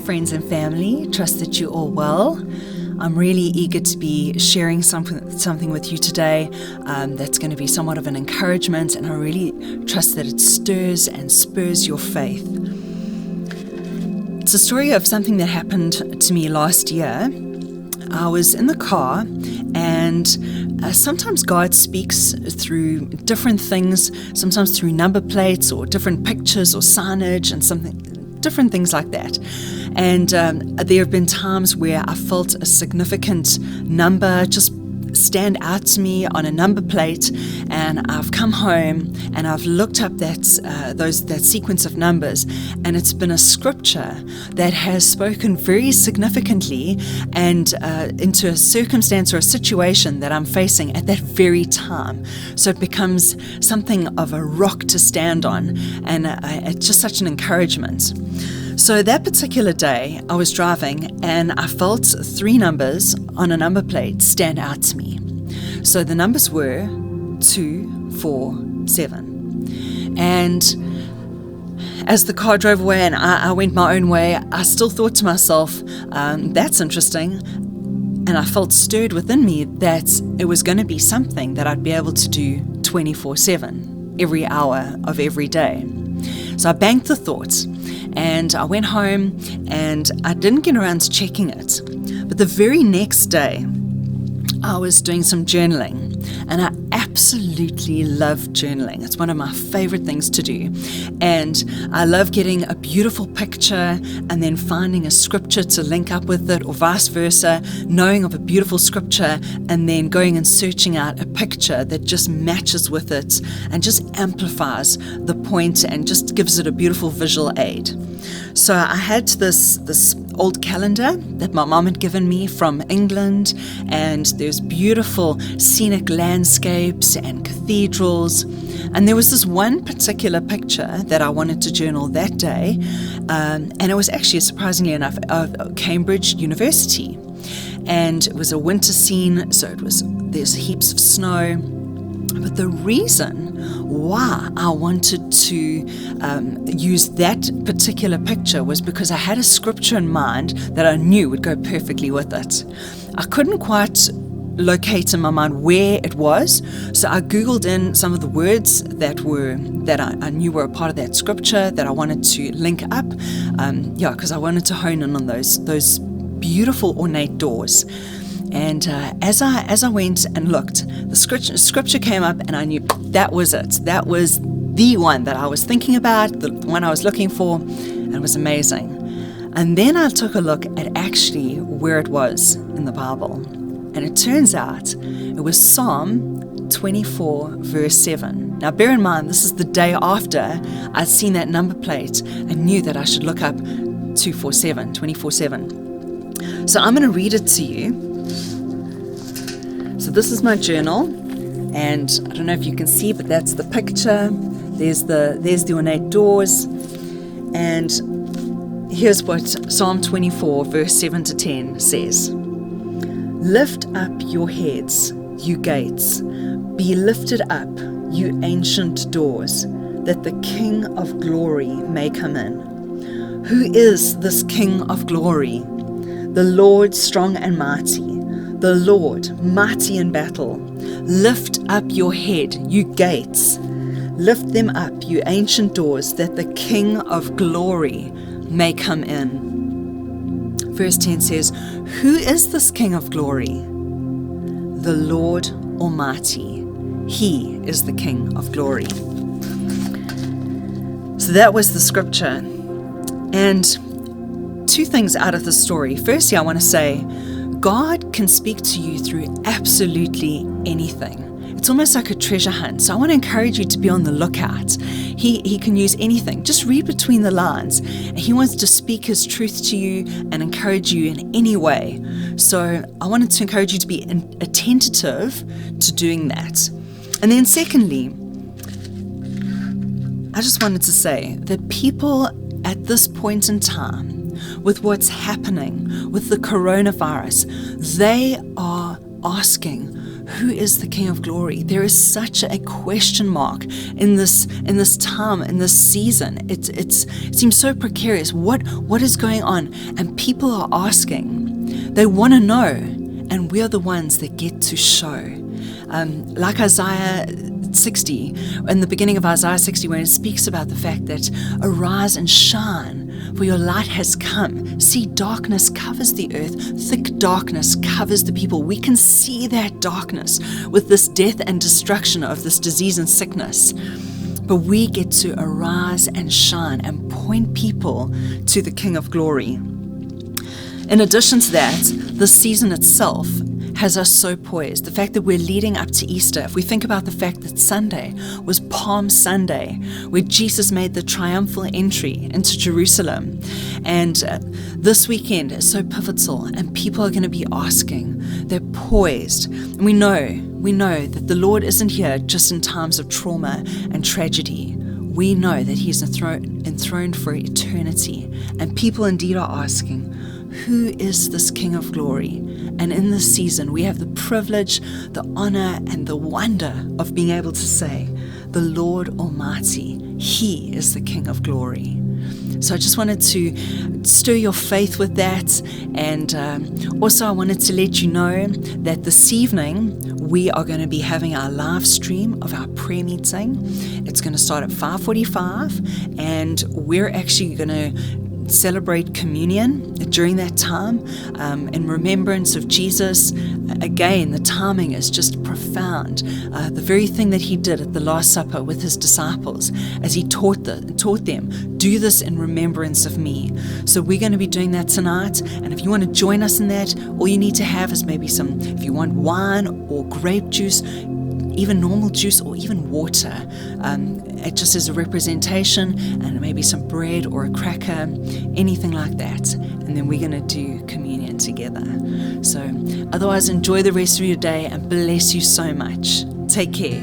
friends and family. Trust that you're all well. I'm really eager to be sharing something with you today that's going to be somewhat of an encouragement, and I really trust that it stirs and spurs your faith. It's a story of something that happened to me last year. I was in the car, and sometimes God speaks through different things, sometimes through number plates or different pictures or signage and different things like that. And there have been times where I felt a significant number just stand out to me on a number plate, and I've come home and I've looked up that sequence of numbers, and it's been a scripture that has spoken very significantly and into a circumstance or a situation that I'm facing at that very time. So it becomes something of a rock to stand on, and it's just such an encouragement. So that particular day, I was driving and I felt three numbers on a number plate stand out to me. So the numbers were 2, 4, 7. And as the car drove away and I went my own way, I still thought to myself, that's interesting. And I felt stirred within me that it was going to be something that I'd be able to do 24/7, every hour of every day. So I banked the thought. And I went home and I didn't get around to checking it. But the very next day, I was doing some journaling, and I absolutely love journaling. It's one of my favorite things to do. And I love getting a beautiful picture and then finding a scripture to link up with it, or vice versa, knowing of a beautiful scripture and then going and searching out a picture that just matches with it and just amplifies the point and just gives it a beautiful visual aid. So I had this old calendar that my mom had given me from England, and there's beautiful scenic landscapes and cathedrals. And there was this one particular picture that I wanted to journal that day, and it was actually, surprisingly enough, of Cambridge University. And it was a winter scene, so there's heaps of snow. But the reason why I wanted to use that particular picture was because I had a scripture in mind that I knew would go perfectly with it. I couldn't quite locate in my mind where it was, so I Googled in some of the words that I knew were a part of that scripture that I wanted to link up, because I wanted to hone in on those beautiful ornate doors. And as I went and looked, the scripture came up, and I knew that was it. That was the one that I was thinking about, the one I was looking for, and it was amazing. And then I took a look at actually where it was in the Bible. And it turns out it was Psalm 24, verse 7. Now bear in mind, this is the day after I'd seen that number plate and knew that I should look up 24/7. So I'm going to read it to you. So this is my journal, and I don't know if you can see, but that's the picture. There's the ornate doors, and here's what Psalm 24, verse 7 to 10 says. Lift up your heads, you gates. Be lifted up, you ancient doors, that the King of glory may come in. Who is this King of glory? The Lord strong and mighty, the Lord mighty in battle. Lift up your head, you gates. Lift them up, you ancient doors, that the King of glory may come in. Verse 10 says, who is this King of glory? The Lord Almighty. He is the King of glory. So that was the scripture. And two things out of the story. Firstly, I want to say, God can speak to you through absolutely anything. It's almost like a treasure hunt. So I want to encourage you to be on the lookout. He can use anything. Just read between the lines. He wants to speak His truth to you and encourage you in any way. So I wanted to encourage you to be attentive to doing that. And then secondly, I just wanted to say that people at this point in time, with what's happening with the coronavirus, they are asking, Who is the King of Glory? There is such a question mark in this time, in this season. It seems so precarious. What is going on? And people are asking. They want to know, and we're the ones that get to show. Like Isaiah 60, in the beginning of Isaiah 60, when it speaks about the fact that arise and shine, for your light has come. See, darkness covers the earth, thick darkness covers the people. We can see that darkness with this death and destruction of this disease and sickness. But we get to arise and shine and point people to the King of Glory. In addition to that, the season itself has us so poised. The fact that we're leading up to Easter, if we think about the fact that Sunday was Palm Sunday, where Jesus made the triumphal entry into Jerusalem. And this weekend is so pivotal, and people are going to be asking. They're poised. And we know that the Lord isn't here just in times of trauma and tragedy. We know that He's enthroned for eternity. And people indeed are asking, who is this King of Glory? And in this season, we have the privilege, the honor, and the wonder of being able to say, the Lord Almighty, He is the King of Glory. So I just wanted to stir your faith with that. And also I wanted to let you know that this evening, we are going to be having our live stream of our prayer meeting. It's going to start at 5:45, and we're actually going to celebrate communion during that time in remembrance of Jesus. Again, the timing is just profound. The very thing that He did at the Last Supper with His disciples as He taught them, do this in remembrance of me. So we're going to be doing that tonight, and if you want to join us in that, all you need to have is maybe some, if you want wine or grape juice, even normal juice or even water. It just is a representation, and maybe some bread or a cracker, anything like that. And then we're going to do communion together. So otherwise, enjoy the rest of your day and bless you so much. Take care.